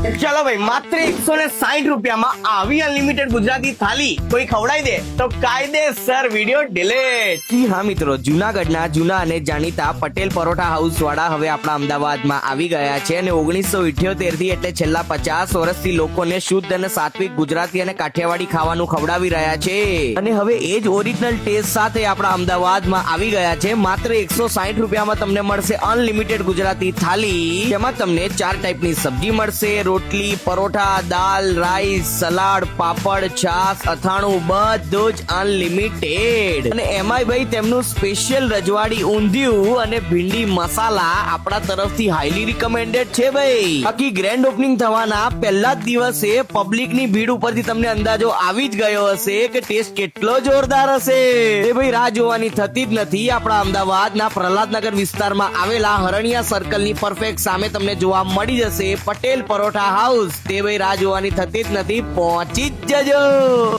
ચલો ભાઈ, માત્ર 160 રૂપિયામાં આવી અનલિમિટેડ ગુજરાતી થાલી કોઈ ખવડાવી દે તો કાયદેસર વિડીયો ડિલીટ. જી હા મિત્રો, જુનાગઢના જૂના અને જાણીતા પટેલ પરોઠા હાઉસ વાળા હવે આપણા અમદાવાદમાં આવી ગયા છે અને 1978 થી એટલે છેલ્લા 50 વર્ષથી લોકોને શુદ્ધ અને સાત્વિક ગુજરાતી અને કાઠિયાવાડી ખાવાનું ખવડાવી રહ્યા છે. અને હવે એ જ ઓરિજિનલ ટેસ્ટ સાથે આપણા અમદાવાદમાં આવી ગયા છે. માત્ર 160 રૂપિયામાં તમને મળશે અનલિમિટેડ ગુજરાતી થાલી, જેમાં તમને 4 ટાઈપની સબ્જી મળશે, રોટલી, પરોઠા, દાલ, રાઈસ, સલાડ, પાપડ, છાસ, અથાણું, બધું જ અનલિમિટેડ. અને એમાંય ભાઈ તેમનું સ્પેશિયલ રજવાડી ઊંધિયું અને ભીંડી મસાલા આપણા તરફથી હાઈલી રિકમેન્ડેડ છે ભાઈ. બાકી ગ્રેન્ડ ઓપનિંગ થવાના પહેલા જ દિવસે પબ્લિકની ભીડ ઉપરથી તમને અંદાજો આવી જ ગયો હશે કે ટેસ્ટ કેટલો જોરદાર હશે. એ ભાઈ રાહ જોવાની થતી જ નથી. આપણા અમદાવાદના પ્રહલાદનગર વિસ્તારમાં આવેલા હરણિયા સર્કલની પરફેક્ટ સામે તમને જોવા મળી જશે પટેલ પરોઠા હાઉસ. તે ભાઈ રાહ જોવાની થતી જ નથી, પહોંચી જ જજો.